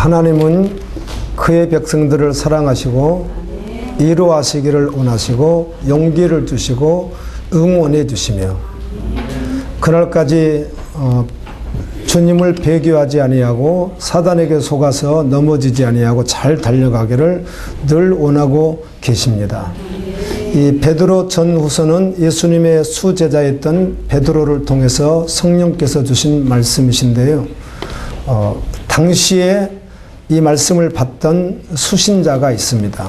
하나님은 그의 백성들을 사랑하시고 위로하시기를 원하시고 용기를 주시고 응원해 주시며 그날까지 주님을 배교하지 아니하고 사단에게 속아서 넘어지지 아니하고 잘 달려가기를 늘 원하고 계십니다. 이 베드로 전후서는 예수님의 수제자였던 베드로를 통해서 성령께서 주신 말씀이신데요. 당시에 이 말씀을 받던 수신자가 있습니다.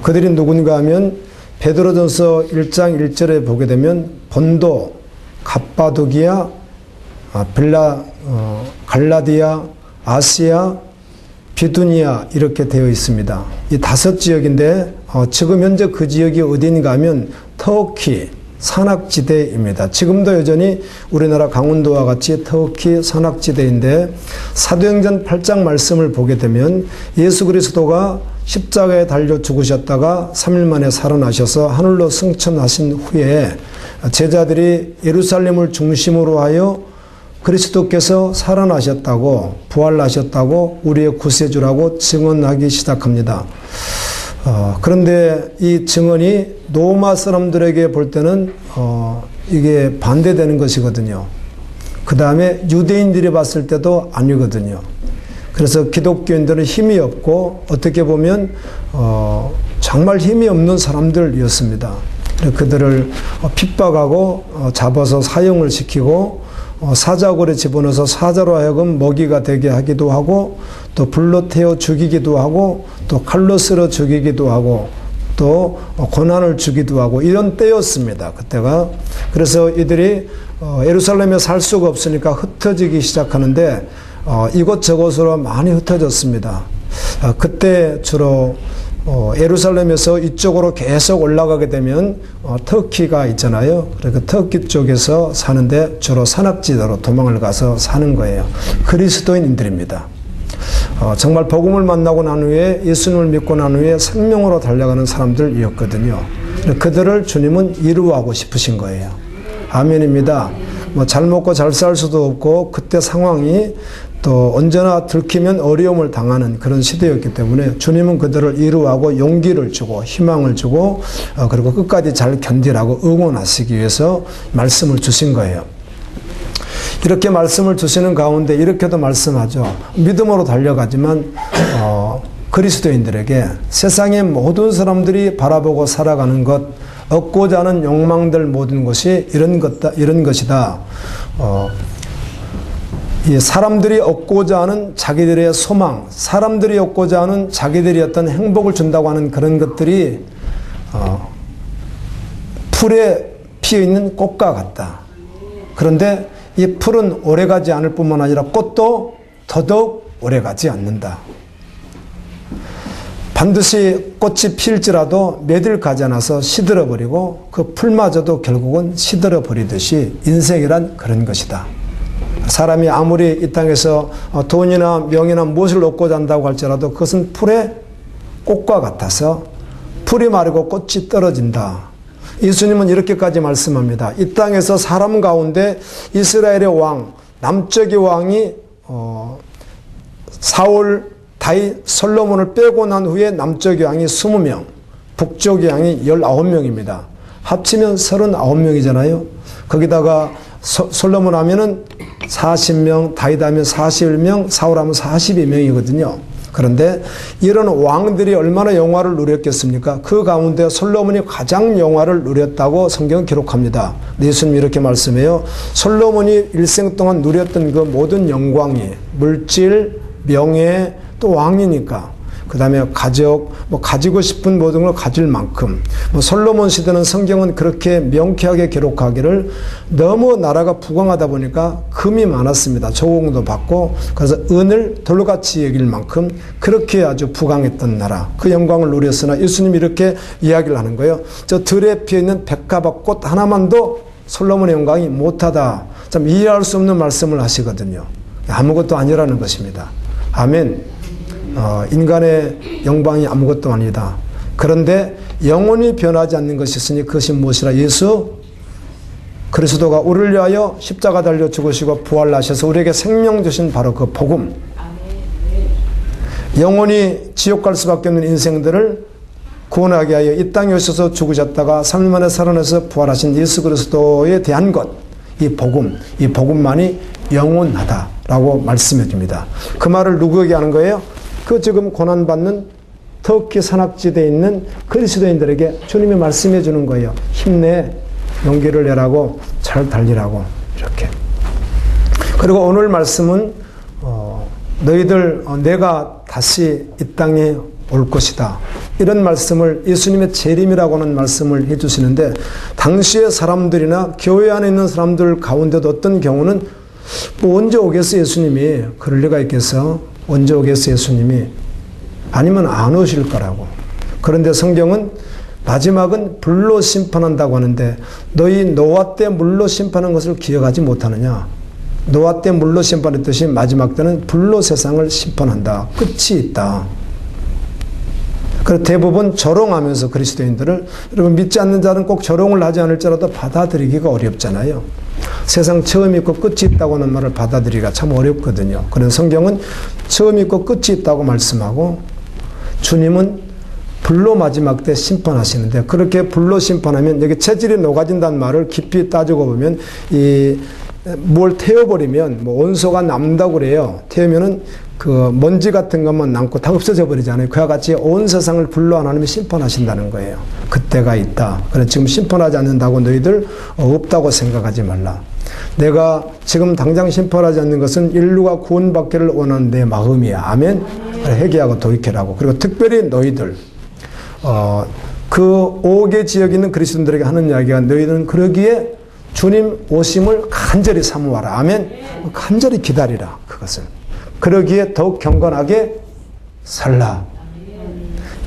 그들이 누군가 하면 베드로전서 1장 1절에 보게 되면 본도, 갑바도기아, 갈라디아, 아시아, 비두니아 이렇게 되어 있습니다. 이 5지역인데 지금 현재 그 지역이 어디인가 하면 터키 산악지대입니다. 지금도 여전히 우리나라 강원도와 같이 터키 산악지대인데 사도행전 8장 말씀을 보게 되면 예수 그리스도가 십자가에 달려 죽으셨다가 3일 만에 살아나셔서 하늘로 승천하신 후에 제자들이 예루살렘을 중심으로 하여 그리스도께서 살아나셨다고 부활하셨다고 우리의 구세주라고 증언하기 시작합니다. 그런데 이 증언이 로마 사람들에게 볼 때는 이게 반대되는 것이거든요. 그 다음에 유대인들이 봤을 때도 아니거든요. 그래서 기독교인들은 힘이 없고 어떻게 보면 정말 힘이 없는 사람들이었습니다. 그들을 핍박하고 잡아서 사형을 시키고 사자골에 집어넣어서 사자로 하여금 먹이가 되게 하기도 하고 또 불로 태워 죽이기도 하고 또 칼로 쓸어 죽이기도 하고 또 고난을 주기도 하고 이런 때였습니다. 그때가. 그래서 이들이 예루살렘에 살 수가 없으니까 흩어지기 시작하는데 이곳저곳으로 많이 흩어졌습니다. 그때 주로 예루살렘에서 이쪽으로 계속 올라가게 되면 터키가 있잖아요. 그러니까 터키 쪽에서 사는데 주로 산악지대로 도망을 가서 사는 거예요. 그리스도인들입니다. 정말 복음을 만나고 난 후에 예수님을 믿고 난 후에 생명으로 달려가는 사람들이었거든요. 그들을 주님은 이루하고 싶으신 거예요. 아멘입니다. 잘 먹고 잘 살 수도 없고 그때 상황이 또 언제나 들키면 어려움을 당하는 그런 시대였기 때문에 주님은 그들을 이루하고 용기를 주고 희망을 주고 그리고 끝까지 잘 견디라고 응원하시기 위해서 말씀을 주신 거예요. 이렇게 말씀을 주시는 가운데 이렇게도 말씀하죠. 믿음으로 달려가지만 그리스도인들에게 세상의 모든 사람들이 바라보고 살아가는 것, 얻고자 하는 욕망들 모든 것이 이런 것이다. 이 사람들이 얻고자 하는 자기들의 소망, 사람들이 얻고자 하는 자기들이 어떤 행복을 준다고 하는 그런 것들이 풀에 피어있는 꽃과 같다. 그런데 이 풀은 오래가지 않을 뿐만 아니라 꽃도 더더욱 오래가지 않는다. 반드시 꽃이 필지라도 몇일 가지 않아서 시들어버리고 그 풀마저도 결국은 시들어버리듯이 인생이란 그런 것이다. 사람이 아무리 이 땅에서 돈이나 명예나 무엇을 얻고자 한다고 할지라도 그것은 풀의 꽃과 같아서 풀이 마르고 꽃이 떨어진다. 예수님은 이렇게까지 말씀합니다. 이 땅에서 사람 가운데 이스라엘의 왕, 남쪽의 왕이 사울, 다윗, 솔로몬을 빼고 난 후에 남쪽의 왕이 20명, 북쪽의 왕이 19명입니다. 합치면 39명이잖아요. 거기다가 솔로몬 하면은 40명, 다윗 하면 41명, 사울 하면 42명이거든요. 그런데 이런 왕들이 얼마나 영화를 누렸겠습니까? 그 가운데 솔로몬이 가장 영화를 누렸다고 성경은 기록합니다. 예수님이 이렇게 말씀해요. 솔로몬이 일생 동안 누렸던 그 모든 영광이 물질, 명예, 또 왕이니까 그 다음에 가족, 가지고 싶은 모든 걸 가질 만큼 솔로몬 시대는 성경은 그렇게 명쾌하게 기록하기를 너무 나라가 부강하다 보니까 금이 많았습니다. 조공도 받고 그래서 은을 돌같이 여길 만큼 그렇게 아주 부강했던 나라 그 영광을 누렸으나 예수님이 이렇게 이야기를 하는 거예요. 저 들에 피어있는 백합화 꽃 하나만도 솔로몬의 영광이 못하다. 참 이해할 수 없는 말씀을 하시거든요. 아무것도 아니라는 것입니다. 아멘. 인간의 영광이 아무것도 아니다. 그런데 영원히 변하지 않는 것이 있으니 그것이 무엇이라? 예수 그리스도가 우리를 위하여 십자가 달려 죽으시고 부활하셔서 우리에게 생명 주신 바로 그 복음. 영원히 지옥 갈 수밖에 없는 인생들을 구원하게 하여 이 땅에 오셔서 죽으셨다가 3일 만에 살아나서 부활하신 예수 그리스도에 대한 것, 이 복음만이 영원하다라고 말씀해 줍니다. 그 말을 누구에게 하는 거예요? 그 지금 고난받는 터키 산악지대에 있는 그리스도인들에게 주님이 말씀해 주는 거예요. 힘내, 용기를 내라고, 잘 달리라고, 이렇게. 그리고 오늘 말씀은 너희들 내가 다시 이 땅에 올 것이다, 이런 말씀을 예수님의 재림이라고 하는 말씀을 해주시는데, 당시의 사람들이나 교회 안에 있는 사람들 가운데도 어떤 경우는 뭐 언제 오겠어 예수님이, 그럴 리가 있겠어, 언제 오겠어 예수님이, 아니면 안 오실 거라고. 그런데 성경은 마지막은 불로 심판한다고 하는데, 너희 노아 때 물로 심판한 것을 기억하지 못하느냐. 노아 때 물로 심판했듯이 마지막 때는 불로 세상을 심판한다. 끝이 있다. 그래서 대부분 조롱하면서 그리스도인들을, 여러분 믿지 않는 자는 꼭 조롱을 하지 않을지라도 받아들이기가 어렵잖아요. 세상 처음이 있고 끝이 있다고 하는 말을 받아들이기가 참 어렵거든요. 그래서 성경은 처음이 있고 끝이 있다고 말씀하고, 주님은 불로 마지막 때 심판하시는데, 그렇게 불로 심판하면 여기 체질이 녹아진다는 말을 깊이 따지고 보면, 뭘 태워버리면 뭐 온소가 남다고 그래요. 태우면은 그 먼지 같은 것만 남고 다 없어져 버리잖아요. 그와 같이 온 세상을 불로 하나님이 심판하신다는 거예요. 그때가 있다. 그래서 지금 심판하지 않는다고 너희들 없다고 생각하지 말라. 내가 지금 당장 심판하지 않는 것은 인류가 구원받기를 원하는 내 마음이야. 아멘. 회개하고 돌이켜라고. 그리고 특별히 너희들, 그 5개 지역에 있는 그리스도인들에게 하는 이야기가, 너희들은 그러기에 주님 오심을 간절히 사모하라. 아멘. 간절히 기다리라. 그것을. 그러기에 더욱 경건하게 살라.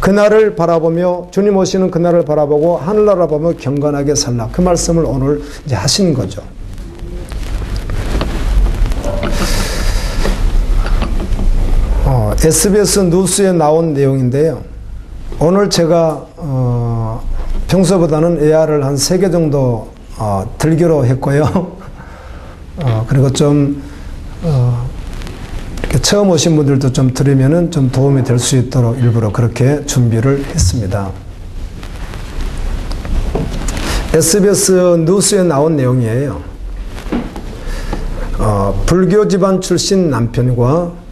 그날을 바라보며, 주님 오시는 그날을 바라보고 하늘나라 보며 경건하게 살라. 그 말씀을 오늘 이제 하신 거죠. SBS 뉴스에 나온 내용인데요. 오늘 제가 평소보다는 AR을 한 3개 정도 들기로 했고요. 그리고 좀 이렇게 처음 오신 분들도 좀 들으면은 좀 도움이 될 수 있도록 일부러 그렇게 준비를 했습니다. SBS 뉴스에 나온 내용이에요. 불교 집안 출신 남편과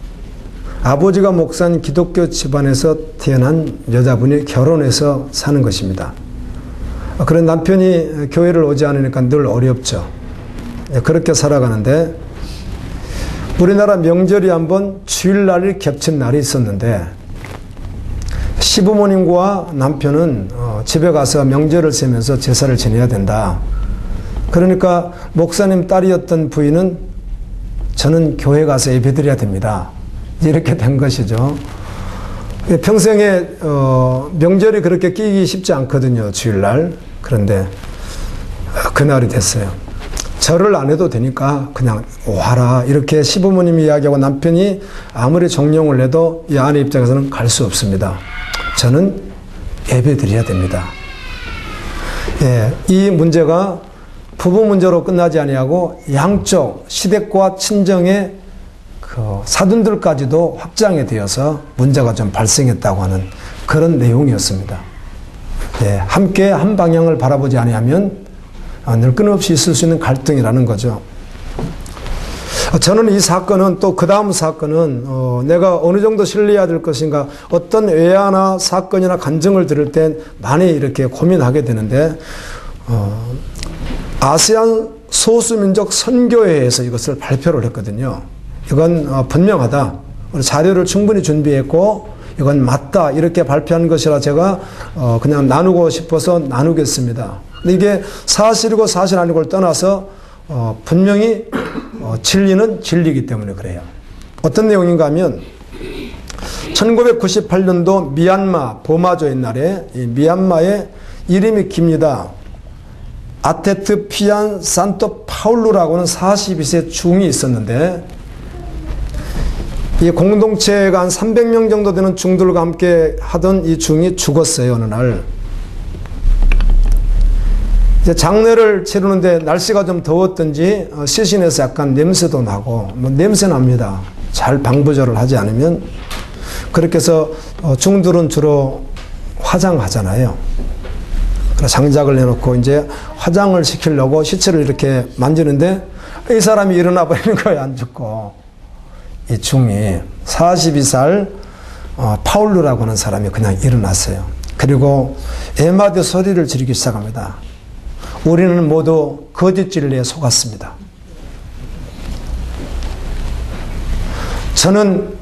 아버지가 목사인 기독교 집안에서 태어난 여자분이 결혼해서 사는 것입니다. 그런 남편이 교회를 오지 않으니까 늘 어렵죠. 그렇게 살아가는데, 우리나라 명절이 한번 주일날이 겹친 날이 있었는데, 시부모님과 남편은 집에 가서 명절을 세면서 제사를 지내야 된다. 그러니까 목사님 딸이었던 부인은 저는 교회 가서 예배드려야 됩니다. 이렇게 된 것이죠. 평생에 명절이 그렇게 끼기 쉽지 않거든요, 주일날. 그런데 그날이 됐어요. 절을 안 해도 되니까 그냥 와라, 이렇게 시부모님이 이야기하고, 남편이 아무리 정령을 해도 이 아내 입장에서는 갈 수 없습니다. 저는 예배 드려야 됩니다. 예, 이 문제가 부부 문제로 끝나지 아니하고 양쪽 시댁과 친정의 그 사돈들까지도 확장이 되어서 문제가 좀 발생했다고 하는 그런 내용이었습니다. 예, 함께 한 방향을 바라보지 아니하면 늘 끊임없이 있을 수 있는 갈등이라는 거죠. 저는 이 사건은, 또 그 다음 사건은 내가 어느 정도 신뢰해야 될 것인가, 어떤 외화나 사건이나 간증을 들을 땐 많이 이렇게 고민하게 되는데, 아세안 소수민족 선교회에서 이것을 발표를 했거든요. 이건 분명하다. 자료를 충분히 준비했고 이건 맞다, 이렇게 발표한 것이라 제가 그냥 나누고 싶어서 나누겠습니다. 근데 이게 사실이고 사실 아니고를 떠나서 분명히 진리는 진리이기 때문에 그래요. 어떤 내용인가 하면, 1998년도 미얀마 버마조 옛날에, 이 미얀마의 이름이 깁니다. 아테트 피안 산토 파울루라고는 42세 중이 있었는데, 이 공동체가 한 300명 정도 되는 중들과 함께 하던 이 중이 죽었어요, 어느 날. 이제 장례를 치르는데 날씨가 좀 더웠던지 시신에서 약간 냄새도 나고, 뭐 냄새 납니다. 잘 방부제를 하지 않으면. 그렇게 해서 중들은 주로 화장하잖아요. 그래서 장작을 내놓고 이제 화장을 시키려고 시체를 이렇게 만지는데 이 사람이 일어나 버리는 거예요. 안 죽고. 이 중이 42살 파울루라고 하는 사람이 그냥 일어났어요. 그리고 에마드 소리를 지르기 시작합니다. 우리는 모두 거짓 진리에 속았습니다. 저는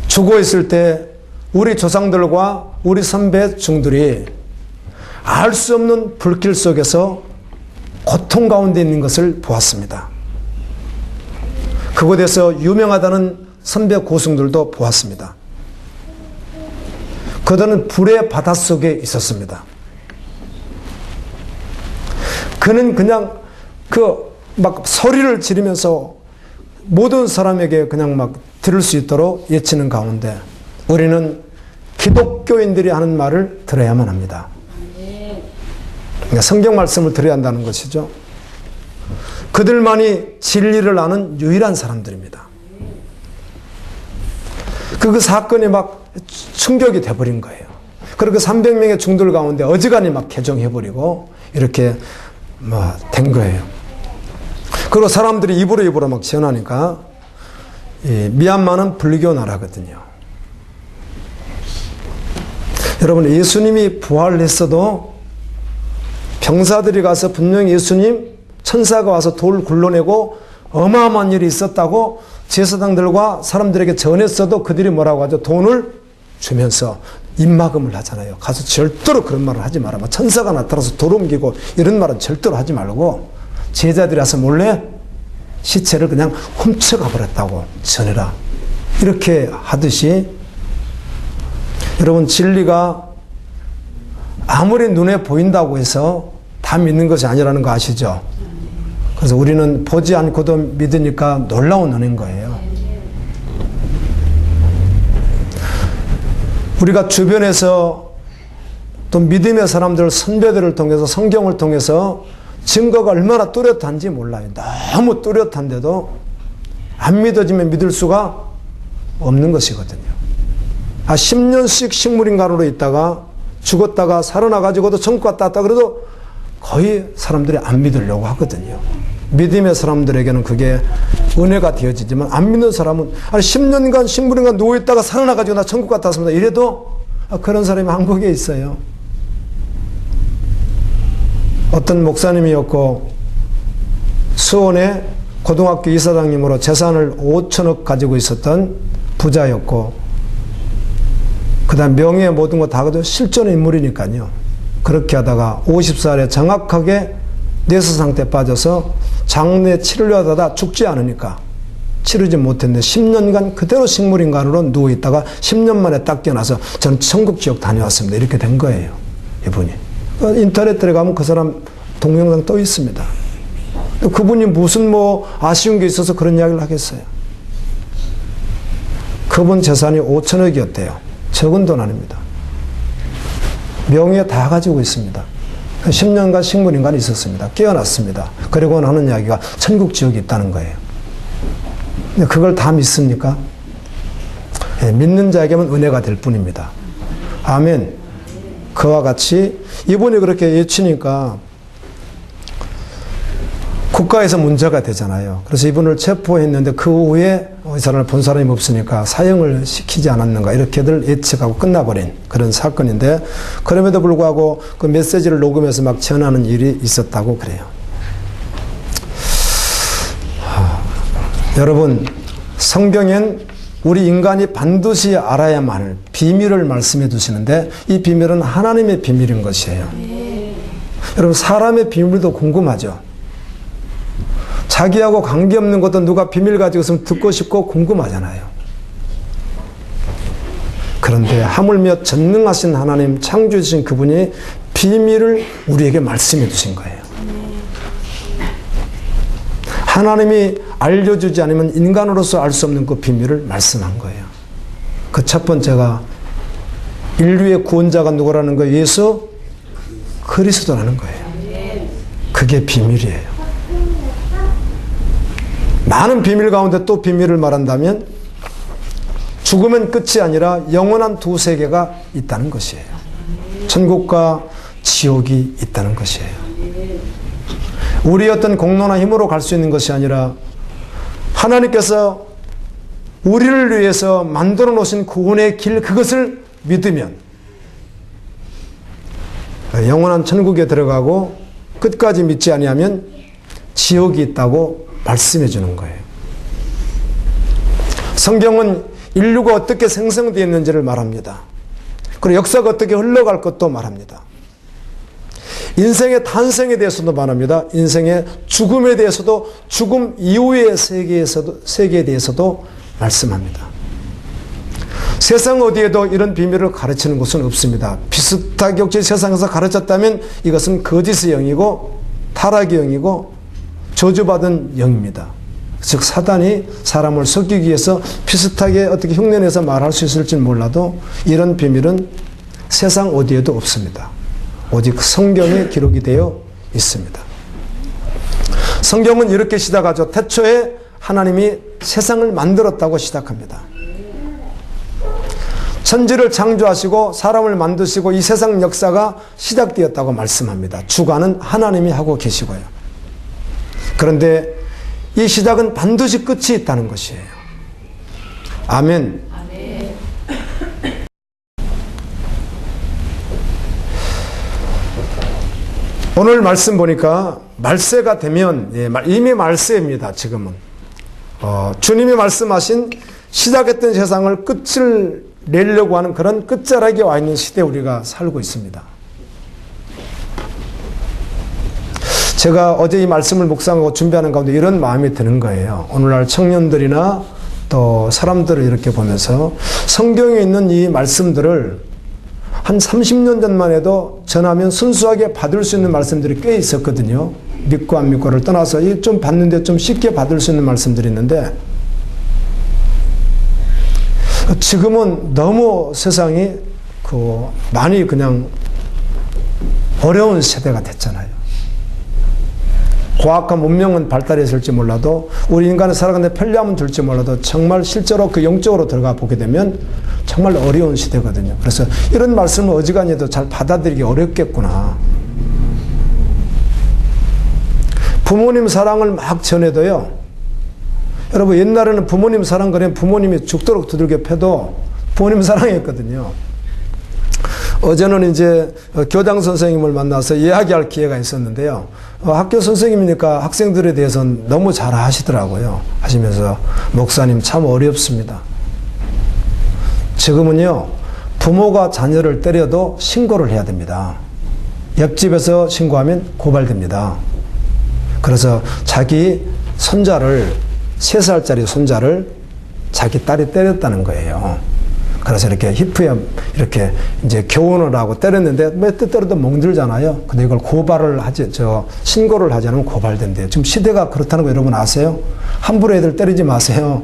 죽어 있을 때 우리 조상들과 우리 선배 중들이 알 수 없는 불길 속에서 고통 가운데 있는 것을 보았습니다. 그곳에서 유명하다는 선배 고승들도 보았습니다. 그들은 불의 바닷속에 있었습니다. 그는 그냥 막 소리를 지르면서 모든 사람에게 그냥 막 들을 수 있도록 외치는 가운데 우리는 기독교인들이 하는 말을 들어야만 합니다. 그러니까 성경 말씀을 들어야 한다는 것이죠. 그들만이 진리를 아는 유일한 사람들입니다. 그 사건이 막 충격이 돼버린 거예요. 그리고 300명의 중들 가운데 어지간히 막 개종해버리고 이렇게 된 거예요. 그리고 사람들이 입으로 막 전하니까 미얀마는 불교 나라거든요. 여러분, 예수님이 부활했어도 병사들이 가서 분명히 예수님, 천사가 와서 돌 굴러내고 어마어마한 일이 있었다고 제사장들과 사람들에게 전했어도 그들이 뭐라고 하죠? 돈을 주면서 입막음을 하잖아요. 가서 절대로 그런 말을 하지 마라. 천사가 나타나서 돌 옮기고 이런 말은 절대로 하지 말고 제자들이 와서 몰래 시체를 그냥 훔쳐가 버렸다고 전해라. 이렇게 하듯이 여러분, 진리가 아무리 눈에 보인다고 해서 다 믿는 것이 아니라는 거 아시죠? 그래서 우리는 보지 않고도 믿으니까 놀라운 은혜인 거예요. 우리가 주변에서 또 믿음의 사람들, 선배들을 통해서 성경을 통해서 증거가 얼마나 뚜렷한지 몰라요. 너무 뚜렷한데도 안 믿어지면 믿을 수가 없는 것이거든요. 10년씩 식물인간으로 있다가 죽었다가 살아나가지고도 천국 갔다 왔다 그래도 거의 사람들이 안 믿으려고 하거든요. 믿음의 사람들에게는 그게 은혜가 되어지지만 안 믿는 사람은 10년간 식물인간 누워있다가 살아나가지고 나 천국 갔다 왔습니다. 이래도 그런 사람이 한국에 있어요. 어떤 목사님이었고 수원의 고등학교 이사장님으로 재산을 5천억 가지고 있었던 부자였고 그 다음 명예 모든 거 다 가도 실존의 인물이니까요. 그렇게 하다가 50살에 정확하게 뇌수 상태에 빠져서 장례 치르려다가 죽지 않으니까 치르지 못했는데 10년간 그대로 식물인간으로 누워있다가 10년 만에 딱 깨어나서 저는 천국 지옥 다녀왔습니다. 이렇게 된 거예요. 이분이. 인터넷 들어가면 그 사람 동영상 떠 있습니다. 그분이 무슨 아쉬운 게 있어서 그런 이야기를 하겠어요. 그분 재산이 5천억이었대요. 적은 돈 아닙니다. 명예 다 가지고 있습니다. 10년간 식물인간이 있었습니다. 깨어났습니다. 그리고 하는 이야기가 천국 지옥이 있다는 거예요. 근데 그걸 다 믿습니까? 네, 믿는 자에게만 은혜가 될 뿐입니다. 아멘. 그와 같이 이분이 그렇게 외치니까 국가에서 문제가 되잖아요. 그래서 이분을 체포했는데 그 후에 이 사람을 본 사람이 없으니까 사형을 시키지 않았는가 이렇게들 예측하고 끝나버린 그런 사건인데 그럼에도 불구하고 그 메시지를 녹음해서 막 전하는 일이 있었다고 그래요. 여러분, 성경엔 우리 인간이 반드시 알아야만 할 비밀을 말씀해 주시는데 이 비밀은 하나님의 비밀인 것이에요. 여러분, 사람의 비밀도 궁금하죠. 자기하고 관계없는 것도 누가 비밀 가지고 있으면 듣고 싶고 궁금하잖아요. 그런데 하물며 전능하신 하나님, 창조주신 그분이 비밀을 우리에게 말씀해 주신 거예요. 하나님이 알려주지 않으면 인간으로서 알 수 없는 그 비밀을 말씀한 거예요. 그 첫 번째가 인류의 구원자가 누구라는 거예요? 예수 그리스도라는 거예요. 그게 비밀이에요. 많은 비밀 가운데 또 비밀을 말한다면 죽으면 끝이 아니라 영원한 두 세계가 있다는 것이에요. 천국과 지옥이 있다는 것이에요. 우리의 어떤 공로나 힘으로 갈 수 있는 것이 아니라 하나님께서 우리를 위해서 만들어 놓으신 구원의 길, 그것을 믿으면 영원한 천국에 들어가고, 끝까지 믿지 아니하면 지옥이 있다고 말씀해 주는 거예요. 성경은 인류가 어떻게 생성되었는지를 말합니다. 그리고 역사가 어떻게 흘러갈 것도 말합니다. 인생의 탄생에 대해서도 말합니다. 인생의 죽음에 대해서도, 죽음 이후의 세계에 대해서도 말씀합니다. 세상 어디에도 이런 비밀을 가르치는 곳은 없습니다. 비슷하게 혹시 세상에서 가르쳤다면 이것은 거짓의 영이고 타락의 영이고 저주받은 영입니다. 즉 사단이 사람을 속이기 위해서 비슷하게 어떻게 흉내내서 말할 수 있을지 몰라도 이런 비밀은 세상 어디에도 없습니다. 오직 성경에 기록이 되어 있습니다. 성경은 이렇게 시작하죠. 태초에 하나님이 세상을 만들었다고 시작합니다. 천지를 창조하시고 사람을 만드시고 이 세상 역사가 시작되었다고 말씀합니다. 주관은 하나님이 하고 계시고요. 그런데 이 시작은 반드시 끝이 있다는 것이에요. 아멘. 오늘 말씀 보니까 말세가 되면, 이미 말세입니다. 지금은 주님이 말씀하신 시작했던 세상을 끝을 내려고 하는 그런 끝자락에 와 있는 시대에 우리가 살고 있습니다. 제가 어제 이 말씀을 묵상하고 준비하는 가운데 이런 마음이 드는 거예요. 오늘날 청년들이나 또 사람들을 이렇게 보면서 성경에 있는 이 말씀들을 한 30년 전만 해도 전하면 순수하게 받을 수 있는 말씀들이 꽤 있었거든요. 믿고 안 믿고를 떠나서 좀 받는데 좀 쉽게 받을 수 있는 말씀들이 있는데, 지금은 너무 세상이 많이 그냥 어려운 세대가 됐잖아요. 과학과 문명은 발달했을지 몰라도, 우리 인간의 살아가는 데 편리함은 줄지 몰라도 정말 실제로 그 영적으로 들어가 보게 되면 정말 어려운 시대거든요. 그래서 이런 말씀을 어지간히도 잘 받아들이기 어렵겠구나. 부모님 사랑을 막 전해도요, 여러분 옛날에는 부모님 사랑 그러면 부모님이 죽도록 두들겨 패도 부모님 사랑이었거든요. 어제는 이제 교장 선생님을 만나서 이야기할 기회가 있었는데요. 학교 선생님이니까 학생들에 대해서는 너무 잘 하시더라고요. 하시면서 목사님 참 어렵습니다. 지금은요, 부모가 자녀를 때려도 신고를 해야 됩니다. 옆집에서 신고하면 고발됩니다. 그래서 자기 손자를, 3살짜리 손자를 자기 딸이 때렸다는 거예요. 그래서 이렇게 히프에 이렇게 이제 교훈을 하고 때렸는데 몇 대 때려도 멍들잖아요. 근데 이걸 신고를 하지 않으면 고발된대요. 지금 시대가 그렇다는 거 여러분 아세요? 함부로 애들 때리지 마세요.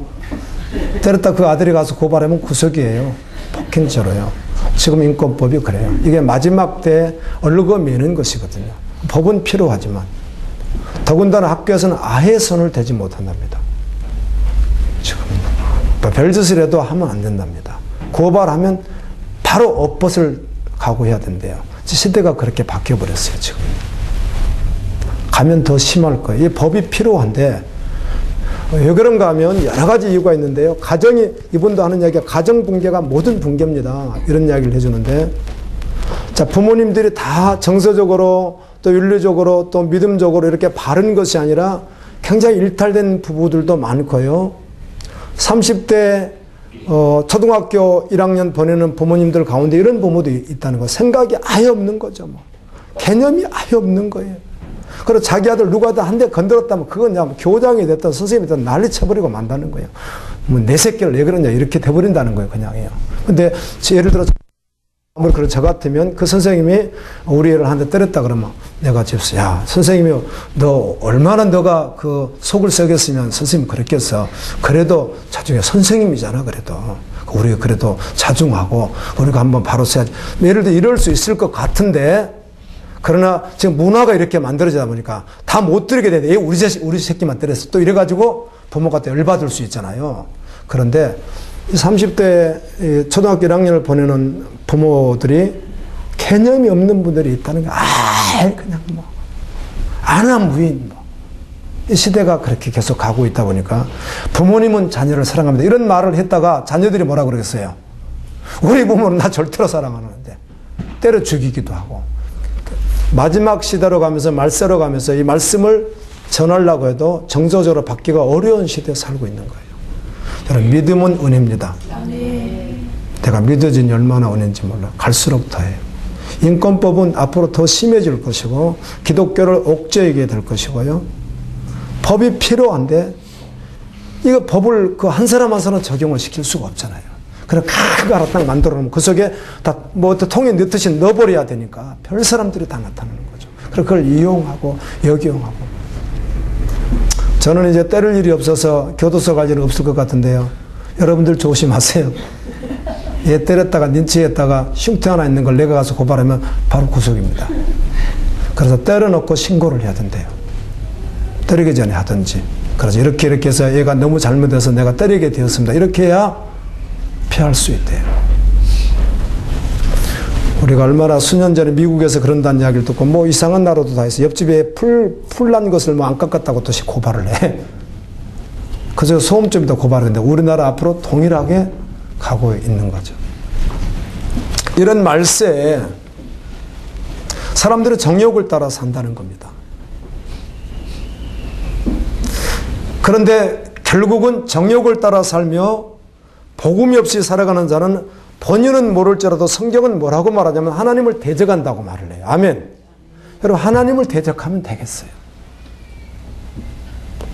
때렸다 그 아들이 가서 고발하면 구속이에요. 폭행죄로요. 지금 인권법이 그래요. 이게 마지막 때 얼르고 미는 것이거든요. 법은 필요하지만 더군다나 학교에서는 아예 손을 대지 못한답니다. 지금 별짓을 해도 하면 안 된답니다. 고발하면 바로 엇벗을 각오해야 된대요. 시대가 그렇게 바뀌어버렸어요. 지금 가면 더 심할 거예요. 이 법이 필요한데 왜 그런가 하면 여러 가지 이유가 있는데요. 가정이, 이분도 하는 이야기가 가정 붕괴가 모든 붕괴입니다. 이런 이야기를 해주는데, 자, 부모님들이 다 정서적으로 또 윤리적으로 또 믿음적으로 이렇게 바른 것이 아니라 굉장히 일탈된 부부들도 많고요. 30대 초등학교 1학년 보내는 부모님들 가운데 이런 부모도 있다는 거. 생각이 아예 없는 거죠. 뭐. 개념이 아예 없는 거예요. 그리고 자기 아들 누가 한 대 건드렸다면 그건 그냥 교장이 됐든 선생님이 됐든 난리 쳐버리고 만다는 거예요. 뭐 내 새끼를 왜 그러냐 이렇게 돼버린다는 거예요. 그냥요. 근데 예를 들어 아무리 저 같으면 그 선생님이 우리 애를 한 대 때렸다 그러면 내가 집에서 야 선생님이 너 얼마나 너가 그 속을 썩였으면 선생님 그랬겠어. 그래도 자중해. 선생님이잖아. 그래도 우리가 그래도 자중하고 우리가 한번 바로 써야지. 예를 들어 이럴 수 있을 것 같은데, 그러나 지금 문화가 이렇게 만들어지다 보니까 다 못 들게 되는데 우리 새끼만 때렸어. 또 이래가지고 부모가 또 열받을 수 있잖아요. 그런데 30대 초등학교 1학년을 보내는 부모들이 개념이 없는 분들이 있다는 게, 그냥 뭐, 안하무인, 뭐. 이 시대가 그렇게 계속 가고 있다 보니까 부모님은 자녀를 사랑합니다. 이런 말을 했다가 자녀들이 뭐라 그러겠어요? 우리 부모는 나 절대로 사랑하는데. 때려 죽이기도 하고. 마지막 시대로 가면서 말세로 가면서 이 말씀을 전하려고 해도 정서적으로 받기가 어려운 시대에 살고 있는 거예요. 여러분, 믿음은 은혜입니다. 내가 믿어진 얼마나 은혜인지 몰라. 갈수록 더해요. 인권법은 앞으로 더 심해질 것이고 기독교를 옥죄게 될 것이고요. 법이 필요한데 이거 법을 그 한 사람 한 사람 적용을 시킬 수가 없잖아요. 그래서 큰 거 하나 딱 만들어 놓으면 그 속에 다 뭐 통에 넣듯이 넣어버려야 되니까 별 사람들이 다 나타나는 거죠. 그래서 그걸 이용하고 역이용하고. 저는 이제 때릴 일이 없어서 교도소 갈 일은 없을 것 같은데요. 여러분들 조심하세요. 얘 때렸다가 린치했다가 흉터 하나 있는 걸 내가 가서 고발하면 바로 구속입니다. 그래서 때려놓고 신고를 해야 된대요. 때리기 전에 하든지. 그래서 이렇게 해서 얘가 너무 잘못해서 내가 때리게 되었습니다. 이렇게 해야 피할 수 있대요. 우리가 얼마나 수년 전에 미국에서 그런다는 이야기를 듣고 뭐 이상한 나라도 다 있어. 옆집에 풀 난 것을 뭐 안 깎았다고 또 고발을 해. 그저 소음점에다 고발했는데 우리나라 앞으로 동일하게 가고 있는 거죠. 이런 말세에 사람들이 정욕을 따라 산다는 겁니다. 그런데 결국은 정욕을 따라 살며 복음이 없이 살아가는 자는 본인은 모를지라도 성경은 뭐라고 말하냐면 하나님을 대적한다고 말을 해요. 아멘. 여러분, 하나님을 대적하면 되겠어요.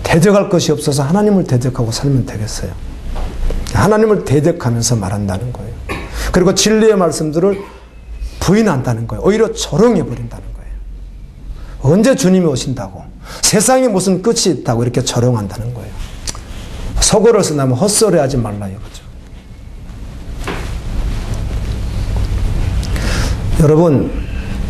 대적할 것이 없어서 하나님을 대적하고 살면 되겠어요. 하나님을 대적하면서 말한다는 거예요. 그리고 진리의 말씀들을 부인한다는 거예요. 오히려 조롱해버린다는 거예요. 언제 주님이 오신다고? 세상에 무슨 끝이 있다고 이렇게 조롱한다는 거예요. 속어를 쓴다면 헛소리 하지 말라요. 그죠? 여러분,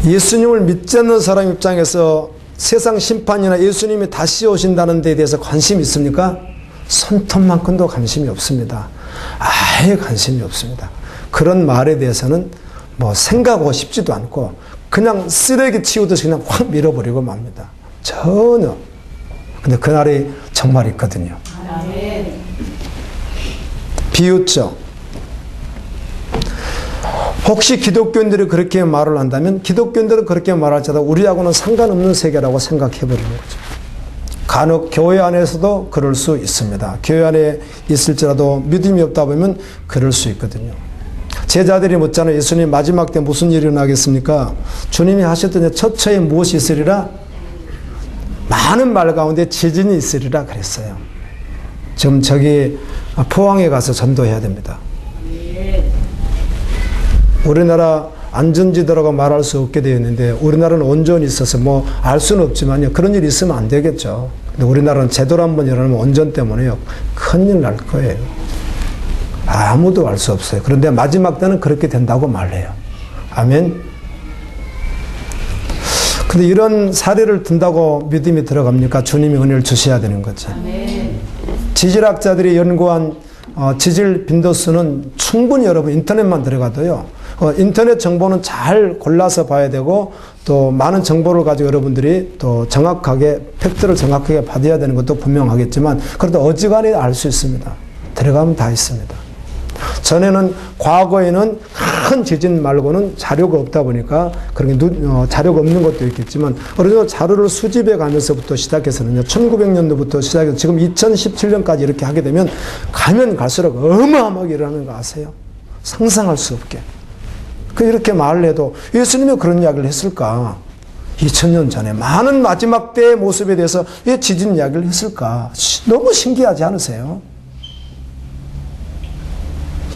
예수님을 믿지 않는 사람 입장에서 세상 심판이나 예수님이 다시 오신다는 데에 대해서 관심이 있습니까? 손톱만큼도 관심이 없습니다. 아예 관심이 없습니다. 그런 말에 대해서는 뭐 생각하고 싶지도 않고 그냥 쓰레기 치우듯이 그냥 확 밀어버리고 맙니다. 전혀. 근데 그날이 정말 있거든요. 비웃죠. 혹시 기독교인들이 그렇게 말을 한다면 기독교인들은 그렇게 말할지라도 우리하고는 상관없는 세계라고 생각해버리는 거죠. 간혹 교회 안에서도 그럴 수 있습니다. 교회 안에 있을지라도 믿음이 없다 보면 그럴 수 있거든요. 제자들이 묻잖아요. 예수님 마지막 때 무슨 일이 일어나겠습니까? 주님이 하셨더니 처처에 무엇이 있으리라? 많은 말 가운데 지진이 있으리라 그랬어요. 지금 저기 포항에 가서 전도해야 됩니다. 우리나라 안전지대라고 말할 수 없게 되어 있는데 우리나라는 온전히 있어서 뭐 알 수는 없지만요. 그런 일이 있으면 안 되겠죠. 근데 우리나라는 제대로 한번 일어나면 온전 때문에요. 큰일 날 거예요. 아무도 알 수 없어요. 그런데 마지막 때는 그렇게 된다고 말해요. 아멘. 근데 이런 사례를 든다고 믿음이 들어갑니까? 주님이 은혜를 주셔야 되는 거죠. 지질학자들이 연구한 지질 빈도수는 충분히 여러분 인터넷만 들어가도요. 인터넷 정보는 잘 골라서 봐야 되고 또 많은 정보를 가지고 여러분들이 또 정확하게 팩트를 정확하게 받아야 되는 것도 분명하겠지만 그래도 어지간히 알 수 있습니다. 들어가면 다 있습니다. 전에는 과거에는 큰 지진 말고는 자료가 없다 보니까 그렇게 자료가 없는 것도 있겠지만 어느 정도 자료를 수집해 가면서부터 시작해서는요. 1900년도부터 시작해서 지금 2017년까지 이렇게 하게 되면 가면 갈수록 어마어마하게 일어나는 거 아세요? 상상할 수 없게. 이렇게 말을 해도 예수님이 그런 이야기를 했을까? 2000년 전에 많은 마지막 때의 모습에 대해서 왜 지진 이야기를 했을까? 너무 신기하지 않으세요?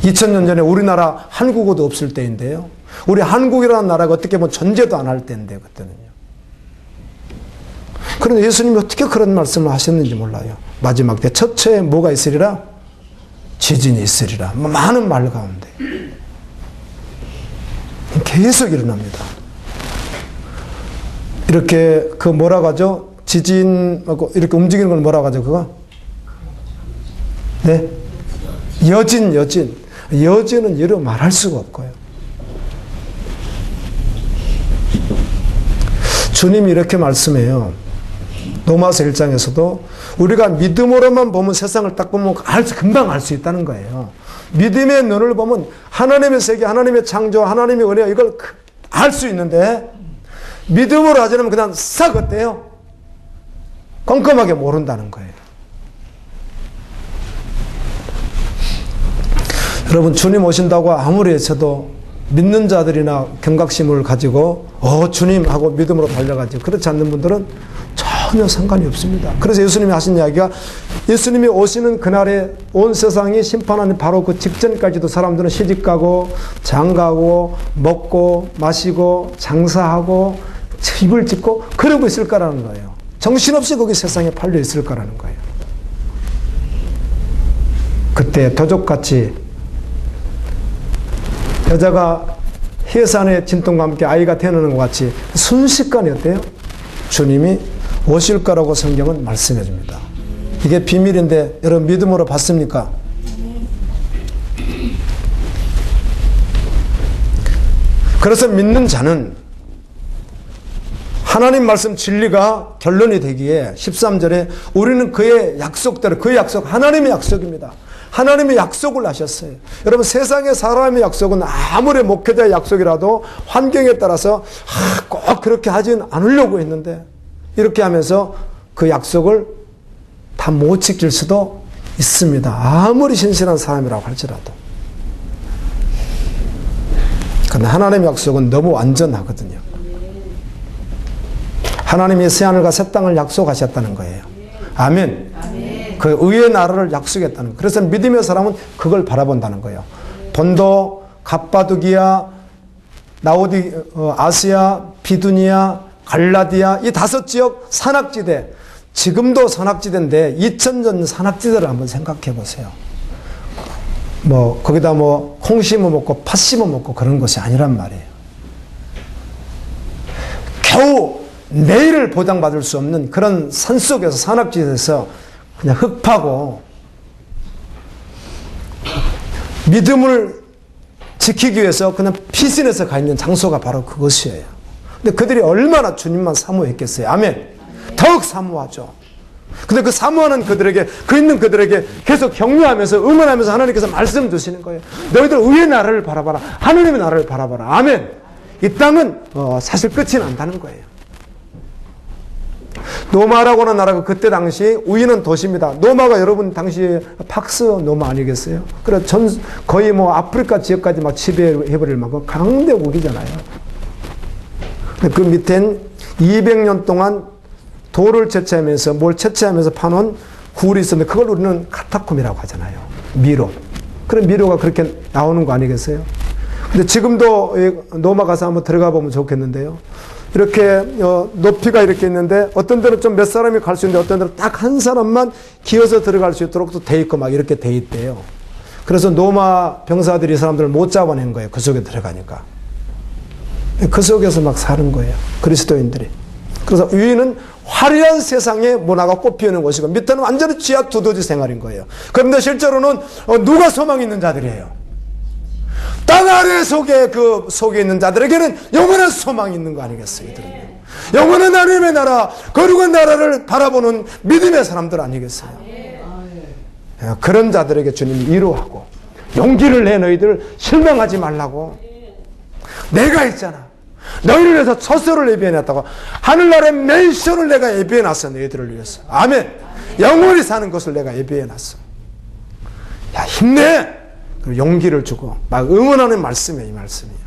2000년 전에 우리나라 한국어도 없을 때인데요. 우리 한국이라는 나라가 어떻게 보면 존재도 안 할 때인데 그때는요. 그런데 예수님이 어떻게 그런 말씀을 하셨는지 몰라요. 마지막 때 첫째에 뭐가 있으리라? 지진이 있으리라. 많은 말 가운데. 계속 일어납니다. 이렇게 그 뭐라고 하죠? 지진 이렇게 움직이는 걸 뭐라고 하죠? 그거? 네? 여진은 이루 말할 수가 없고요. 주님이 이렇게 말씀해요. 로마서 1장에서도 우리가 믿음으로만 보면 세상을 딱 보면 금방 알 수 있다는 거예요. 믿음의 눈을 보면 하나님의 세계, 하나님의 창조, 하나님의 은혜, 이걸 알 수 있는데 믿음으로 하지 않으면 그냥 싹 어때요? 꼼꼼하게 모른다는 거예요. 여러분, 주님 오신다고 아무리 외쳐도 믿는 자들이나 경각심을 가지고 주님 하고 믿음으로 달려가지, 그렇지 않는 분들은 전혀 상관이 없습니다. 그래서 예수님이 하신 이야기가, 예수님이 오시는 그날에 온 세상이 심판하는 바로 그 직전까지도 사람들은 시집가고 장가고 먹고 마시고 장사하고 집을 짓고 그러고 있을 거라는 거예요. 정신없이 거기 세상에 팔려 있을 거라는 거예요. 그때 도적같이 여자가 해산의 진동과 함께 아이가 태어나는 것 같이 순식간에 어때요? 주님이 오실 거라고 성경은 말씀해 줍니다. 이게 비밀인데 여러분 믿음으로 받습니까? 그래서 믿는 자는 하나님 말씀 진리가 결론이 되기에 13절에 우리는 그의 약속대로, 그의 약속, 하나님의 약속입니다. 하나님의 약속을 하셨어요. 여러분, 세상의 사람의 약속은 아무리 목회자의 약속이라도 환경에 따라서 꼭 그렇게 하지는 않으려고 했는데 이렇게 하면서 그 약속을 다 못 지킬 수도 있습니다. 아무리 신실한 사람이라고 할지라도. 그런데 하나님의 약속은 너무 완전하거든요. 하나님이 새하늘과 새 땅을 약속하셨다는 거예요. 아멘. 그 의의 나라를 약속했다는 거예요. 그래서 믿음의 사람은 그걸 바라본다는 거예요. 본도, 갑바두기야, 아시아, 비두니아, 갈라디아, 이 5지역 산악지대, 지금도 산악지대인데 2000년 산악지대를 한번 생각해 보세요. 거기다 콩 심어 먹고 팥 심어 먹고 그런 것이 아니란 말이에요. 겨우 내일을 보장받을 수 없는 그런 산속에서, 산악지대에서 그냥 흙파고 믿음을 지키기 위해서 그냥 피신해서 가 있는 장소가 바로 그것이에요. 근데 그들이 얼마나 주님만 사모했겠어요. 아멘. 더욱 사모하죠. 근데 그 사모하는 그들에게, 그 있는 그들에게 계속 격려하면서 응원하면서 하나님께서 말씀 주시는 거예요. 너희들 의의 나라를 바라봐라. 하나님의 나라를 바라봐라. 아멘. 이 땅은 사실 끝이 난다는 거예요. 노마라고 하는 나라가 그때 당시 우위는 도시입니다. 노마가 여러분 당시에 팍스 노마 아니겠어요? 그래 거의 아프리카 지역까지 막 지배해버릴 만큼 강대국이잖아요. 그 밑엔 200년 동안 돌을 채취하면서 뭘 채취하면서 파놓은 굴이 있었는데 그걸 우리는 카타콤이라고 하잖아요. 미로. 그럼 미로가 그렇게 나오는 거 아니겠어요? 근데 지금도 노마 가서 한번 들어가 보면 좋겠는데요. 이렇게 높이가 이렇게 있는데 어떤 데는 좀 몇 사람이 갈 수 있는데 어떤 데는 딱 한 사람만 기어서 들어갈 수 있도록 또 돼 있고 막 이렇게 돼 있대요. 그래서 노마 병사들이 사람들을 못 잡아낸 거예요. 그 속에 들어가니까. 그 속에서 막 사는 거예요. 그리스도인들이. 그래서 위는 화려한 세상의 문화가 꽃피우는 곳이고 밑에는 완전히 쥐약 두더지 생활인 거예요. 그런데 실제로는 누가 소망이 있는 자들이에요. 땅 아래 속에 있는 자들에게는 영원한 소망이 있는 거 아니겠어요? 이들은요. 영원한 하나님의 나라, 거룩한 나라를 바라보는 믿음의 사람들 아니겠어요? 그런 자들에게 주님이 위로하고 용기를 내. 너희들 실망하지 말라고. 내가 있잖아. 너희를 위해서 처소를 예비해놨다고. 하늘나라의 맨션을 내가 예비해놨어. 너희들을 위해서. 아멘. 영원히 사는 것을 내가 예비해놨어. 야, 힘내. 용기를 주고 막 응원하는 말씀이에요. 이 말씀이에요.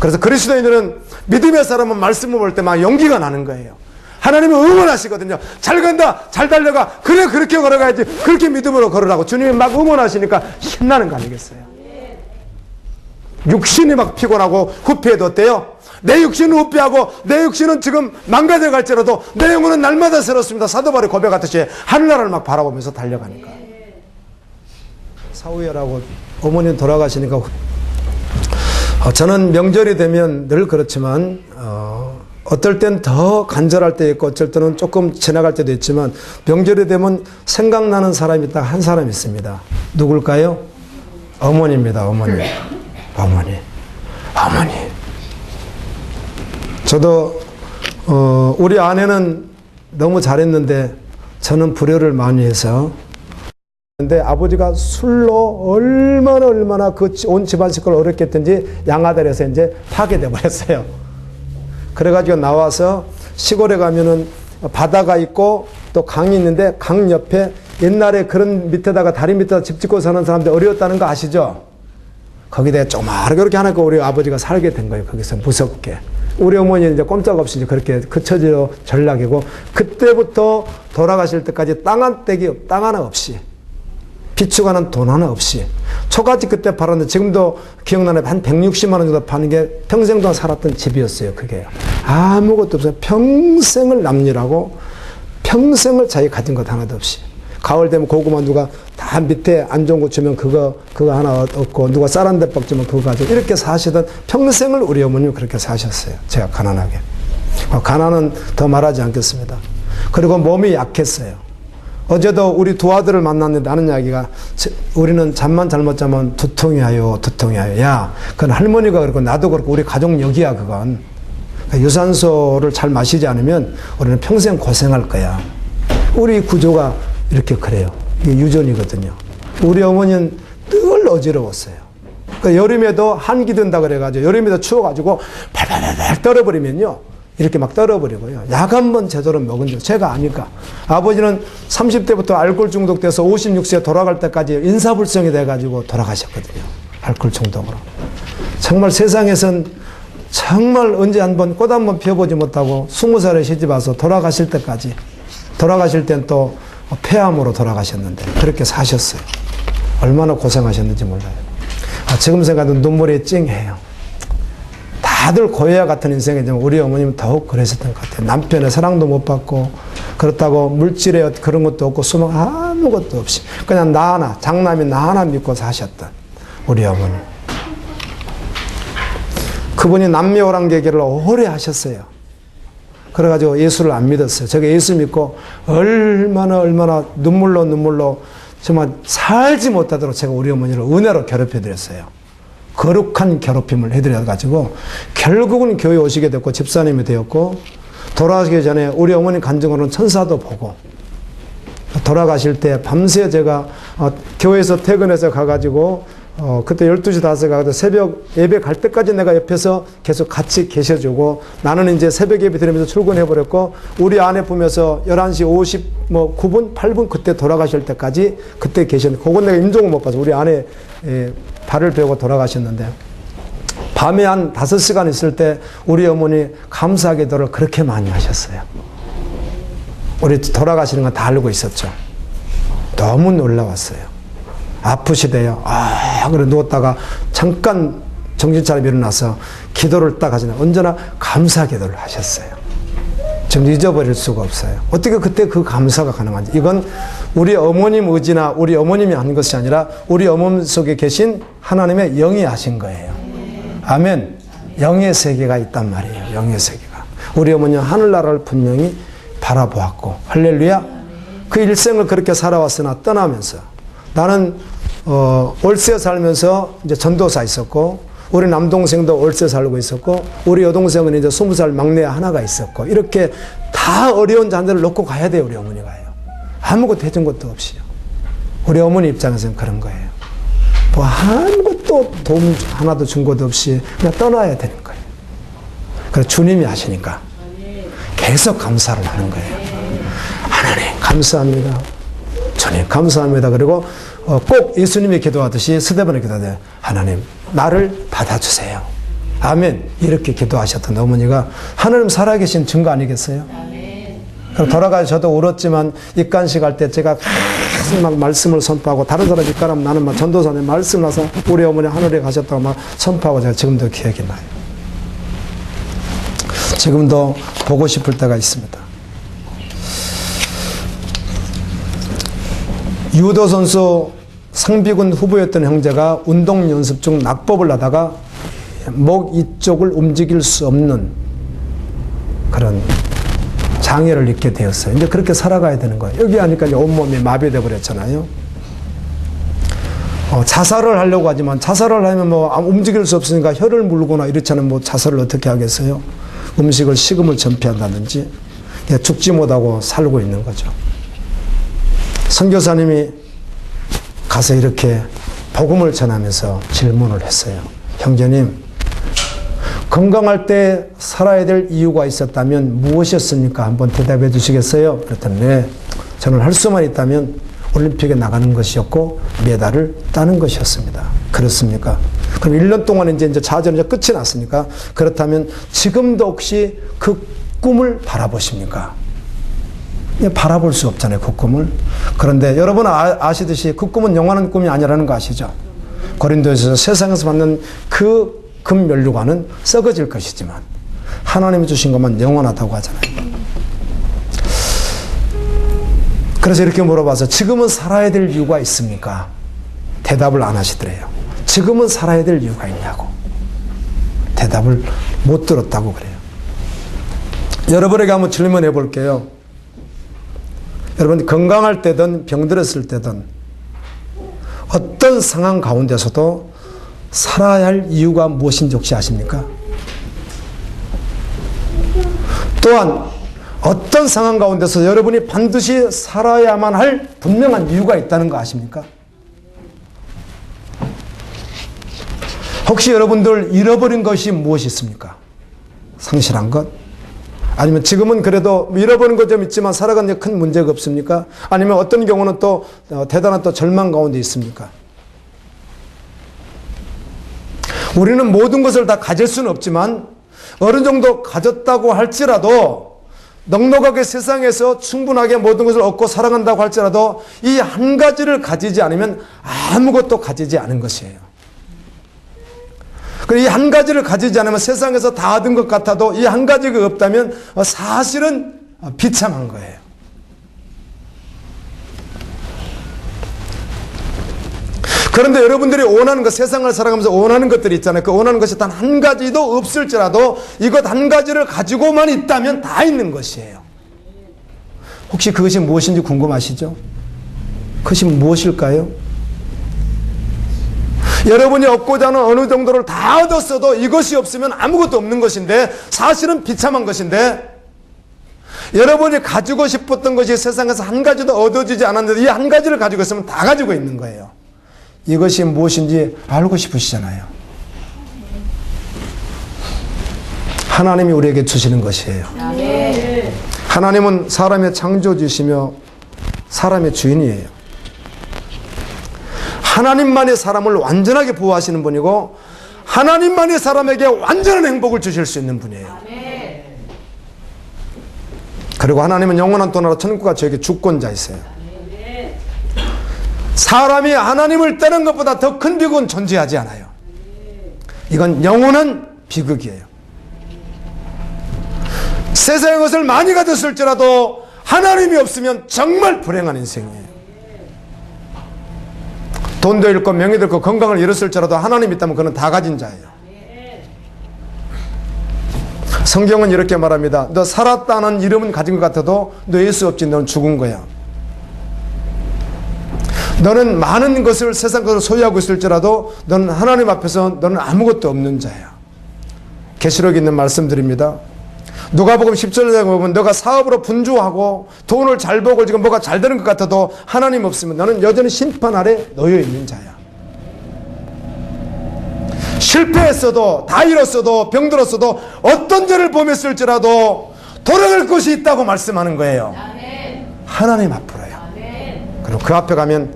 그래서 그리스도인들은, 믿음의 사람은 말씀을 볼 때 막 용기가 나는 거예요. 하나님은 응원하시거든요. 잘 간다, 잘 달려가, 그래 그렇게 걸어가야지, 그렇게 믿음으로 걸으라고 주님이 막 응원하시니까 신나는 거 아니겠어요? 육신이 막 피곤하고 후패해도 어때요? 내 육신은 후패하고 내 육신은 지금 망가져 갈지라도 내 영혼은 날마다 새롭습니다. 사도 바울이 고백하듯이 하늘나라를 막 바라보면서 달려가니까. 사후회라고 어머니 돌아가시니까 저는 명절이 되면 늘 그렇지만 어떨 땐 더 간절할 때 있고 어쩔 때는 조금 지나갈 때도 있지만 명절이 되면 생각나는 사람이 딱 한 사람 있습니다. 누굴까요? 어머니입니다. 어머니. 어머니. 어머니. 저도 우리 아내는 너무 잘했는데 저는 불효를 많이 해서 근데 아버지가 술로 얼마나 그 온 집안 식구를 어렵게 했든지 양아들에서 이제 파괴돼 버렸어요. 그래가지고 나와서 시골에 가면은 바다가 있고 또 강이 있는데 강 옆에 옛날에 그런 밑에다가 다리 밑에다 집 짓고 사는 사람들 어려웠다는 거 아시죠? 거기다 조그맣게 그렇게 하니까 우리 아버지가 살게 된 거예요. 거기서 무섭게. 우리 어머니는 이제 꼼짝없이 이제 그렇게 그 처지로 전락이고 그때부터 돌아가실 때까지 땅 한 떼기, 땅 하나 없이 비축하는 돈 하나 없이 초가집 그때 팔았는데 지금도 기억나는 한 160만 원 정도 파는 게 평생 동안 살았던 집이었어요. 그게 아무것도 없어요. 평생을 남일하고 평생을 자기 가진 것 하나도 없이 가을 되면 고구마 누가 다 밑에 안 좋은 거 주면 그거 하나 얻고 누가 쌀 한 대박 주면 그거 가지고 이렇게 사시던 평생을 우리 어머님은 그렇게 사셨어요. 제가 가난하게. 가난은 더 말하지 않겠습니다. 그리고 몸이 약했어요. 어제도 우리 두 아들을 만났는데 하는 이야기가 우리는 잠만 잘못 자면 두통이 와요. 두통이 와요. 야, 그건 할머니가 그렇고 나도 그렇고 우리 가족력이야 그건. 유산소를 잘 마시지 않으면 우리는 평생 고생할 거야. 우리 구조가 이렇게 그래요. 이게 유전이거든요. 우리 어머니는 늘 어지러웠어요. 그러니까 여름에도 한기 든다 그래가지고 여름에도 추워가지고 발발발 떨어버리면요. 이렇게 막 떨어버리고요. 약 한 번 제대로 먹은 적 제가 아니까. 아버지는 30대부터 알코올 중독돼서 56세에 돌아갈 때까지 인사불성이 돼가지고 돌아가셨거든요. 알코올 중독으로. 정말 세상에선 정말 언제 한번 꽃 한번 피워보지 못하고 20살에 시집 와서 돌아가실 때까지 돌아가실 땐 또 폐암으로 돌아가셨는데 그렇게 사셨어요. 얼마나 고생하셨는지 몰라요. 지금 생각해도 눈물이 찡해요. 다들 고해와 같은 인생이지만 우리 어머님은 더욱 그러셨던 것 같아요. 남편의 사랑도 못 받고 그렇다고 물질에 그런 것도 없고 수명 아무것도 없이 그냥 나 하나 장남이 나 하나 믿고 사셨던 우리 어머니. 그분이 남녀오랑객기를 오래 하셨어요. 그래가지고 예수를 안 믿었어요. 제가 예수 믿고 얼마나 눈물로 정말 살지 못하도록 제가 우리 어머니를 은혜로 괴롭혀드렸어요. 거룩한 괴롭힘을 해드려가지고 결국은 교회 오시게 됐고 집사님이 되었고 돌아가시기 전에 우리 어머니 간증으로는 천사도 보고 돌아가실 때 밤새 제가 교회에서 퇴근해서 가가지고 그때 12시 다서 가서 새벽 예배 갈 때까지 내가 옆에서 계속 같이 계셔주고 나는 이제 새벽 예배 드리면서 출근해버렸고 우리 아내 보면서 11시 59분, 8분 그때 돌아가실 때까지 그때 계셨는데 그건 내가 임종을 못 봐서 우리 아내 발을 베고 돌아가셨는데 밤에 한 5시간 있을 때 우리 어머니 감사 기도를 그렇게 많이 하셨어요. 우리 돌아가시는 건 다 알고 있었죠. 너무 놀라웠어요. 아프시대요. 그래 누웠다가 잠깐 정신 차리고 일어나서 기도를 딱 하시네. 언제나 감사 기도를 하셨어요. 좀 잊어버릴 수가 없어요. 어떻게 그때 그 감사가 가능한지. 이건 우리 어머님 의지나 우리 어머님이 한 것이 아니라 우리 어머니 속에 계신 하나님의 영이 하신 거예요. 아멘. 영의 세계가 있단 말이에요. 영의 세계가. 우리 어머니는 하늘나라를 분명히 바라보았고 할렐루야. 그 일생을 그렇게 살아왔으나 떠나면서 나는 월세 살면서 이제 전도사 있었고 우리 남동생도 월세 살고 있었고 우리 여동생은 이제 20살 막내 하나가 있었고 이렇게 다 어려운 자들을 놓고 가야 돼요. 우리 어머니가요. 아무것도 해준 것도 없이요. 우리 어머니 입장에서는 그런 거예요. 뭐 아무것도 도움 하나도 준 것도 없이 그냥 떠나야 되는 거예요. 그래서 주님이 하시니까 계속 감사를 하는 거예요. 하나님 감사합니다. 주님 감사합니다. 그리고 꼭 예수님이 기도하듯이 스데반이 기도하듯이 하나님 나를 받아주세요. 아멘. 이렇게 기도하셨던 어머니가 하나님 살아계신 증거 아니겠어요? 그럼 돌아가서 저도 울었지만 입간식 할 때 제가 계속 막 말씀을 선포하고 다른 사람 입간하면 나는 막 전도사님 말씀 나서 우리 어머니 하늘에 가셨다고 막 선포하고 제가 지금도 기억이 나요. 지금도 보고 싶을 때가 있습니다. 유도 선수 상비군 후보였던 형제가 운동 연습 중 낙법을 하다가 목 이쪽을 움직일 수 없는 그런 장애를 입게 되었어요. 이제 그렇게 살아가야 되는 거예요. 여기 하니까 이제 온몸이 마비돼 버렸잖아요. 자살을 하려고 하지만 자살을 하면 뭐 움직일 수 없으니까 혀를 물거나 이렇잖아요. 뭐 자살을 어떻게 하겠어요? 음식을 식음을 전폐한다든지 죽지 못하고 살고 있는 거죠. 선교사님이 가서 이렇게 복음을 전하면서 질문을 했어요. 형제님, 건강할 때 살아야 될 이유가 있었다면 무엇이었습니까? 한번 대답해 주시겠어요? 그랬더니 네, 저는 할 수만 있다면 올림픽에 나가는 것이었고 메달을 따는 것이었습니다. 그렇습니까? 그럼 1년 동안 이제 자전이 끝이 났으니까 그렇다면 지금도 혹시 그 꿈을 바라보십니까? 바라볼 수 없잖아요, 그 꿈을. 그런데 여러분 아시듯이 그 꿈은 영원한 꿈이 아니라는 거 아시죠? 고린도에서 세상에서 받는 그 금면류관은 썩어질 것이지만 하나님이 주신 것만 영원하다고 하잖아요. 그래서 이렇게 물어봐서 지금은 살아야 될 이유가 있습니까? 대답을 안 하시더래요. 지금은 살아야 될 이유가 있냐고. 대답을 못 들었다고 그래요. 여러분에게 한번 질문해 볼게요. 여러분 건강할 때든 병들었을 때든 어떤 상황 가운데서도 살아야 할 이유가 무엇인지 혹시 아십니까? 또한 어떤 상황 가운데서 여러분이 반드시 살아야만 할 분명한 이유가 있다는 거 아십니까? 혹시 여러분들 잃어버린 것이 무엇이 있습니까? 상실한 것? 아니면 지금은 그래도 잃어버린 것 좀 있지만 살아가는 데 큰 문제가 없습니까? 아니면 어떤 경우는 또 대단한 또 절망 가운데 있습니까? 우리는 모든 것을 다 가질 수는 없지만 어느 정도 가졌다고 할지라도 넉넉하게 세상에서 충분하게 모든 것을 얻고 살아간다고 할지라도 이 한 가지를 가지지 않으면 아무것도 가지지 않은 것이에요. 이 한 가지를 가지지 않으면 세상에서 다 얻은 것 같아도 이 한 가지가 없다면 사실은 비참한 거예요. 그런데 여러분들이 원하는 것, 세상을 살아가면서 원하는 것들이 있잖아요. 그 원하는 것이 단 한 가지도 없을지라도 이것 한 가지를 가지고만 있다면 다 있는 것이에요. 혹시 그것이 무엇인지 궁금하시죠? 그것이 무엇일까요? 여러분이 얻고자 하는 어느 정도를 다 얻었어도 이것이 없으면 아무것도 없는 것인데 사실은 비참한 것인데 여러분이 가지고 싶었던 것이 세상에서 한 가지도 얻어지지 않았는데 이 한 가지를 가지고 있으면 다 가지고 있는 거예요. 이것이 무엇인지 알고 싶으시잖아요. 하나님이 우리에게 주시는 것이에요. 하나님은 사람의 창조주시며 사람의 주인이에요. 하나님만이 사람을 완전하게 보호하시는 분이고 하나님만이 사람에게 완전한 행복을 주실 수 있는 분이에요. 그리고 하나님은 영원한 도나라 천국과 저에게 주권자이세요. 사람이 하나님을 떠난 것보다 더 큰 비극은 존재하지 않아요. 이건 영원한 비극이에요. 세상의 것을 많이 가졌을지라도 하나님이 없으면 정말 불행한 인생이에요. 돈도 잃고 명예도 잃고 건강을 잃었을지라도 하나님이 있다면 그는 다 가진 자예요. 성경은 이렇게 말합니다. 너 살았다는 이름은 가진 것 같아도 너 예수 없지 너는 죽은 거야. 너는 많은 것을 세상 것을 소유하고 있을지라도 너는 하나님 앞에서 너는 아무것도 없는 자야. 계시록에 있는 말씀드립니다. 누가복음 10절에 보면 너가 사업으로 분주하고 돈을 잘 벌고 지금 뭐가 잘 되는 것 같아도 하나님 없으면 너는 여전히 심판 아래 놓여 있는 자야. 실패했어도 다 잃었어도 병들었어도 어떤 죄를 범했을지라도 돌아갈 곳이 있다고 말씀하는 거예요. 하나님 앞으로요. 그리고 그 앞에 가면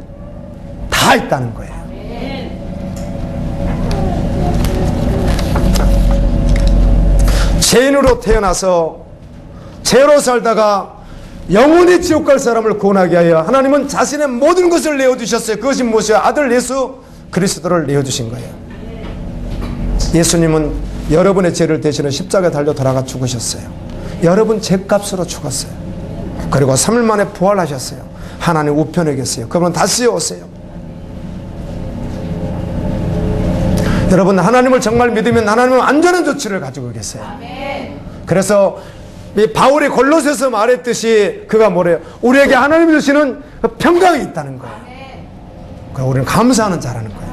다 있다는 거예요. 죄인으로 태어나서 죄로 살다가 영원히 지옥 갈 사람을 구원하게 하여 하나님은 자신의 모든 것을 내어주셨어요. 그것이 무엇이요? 아들 예수 그리스도를 내어주신 거예요. 예수님은 여러분의 죄를 대신해 십자가에 달려 돌아가 죽으셨어요. 여러분 죄값으로 죽었어요. 그리고 3일 만에 부활하셨어요. 하나님 우편에 계세요. 그러면 다시 오세요. 여러분 하나님을 정말 믿으면 하나님은 안전한 조치를 가지고 계세요. 그래서 이 바울이 골로새서 말했듯이 그가 뭐래요? 우리에게 하나님이 주시는 평강이 있다는 거예요. 그리고 우리는 감사하는 자라는 거예요.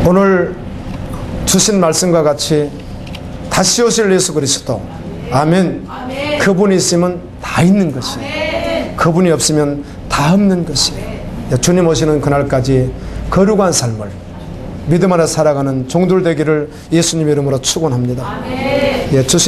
오늘 주신 말씀과 같이 다시 오실 예수 그리스도, 아멘. 그분이 있으면 다 있는 것이에요. 그분이 없으면 다 없는 것이에요. 주님 오시는 그날까지 거룩한 삶을 믿음 안에 살아가는 종들 되기를 예수님 이름으로 축원합니다. 주신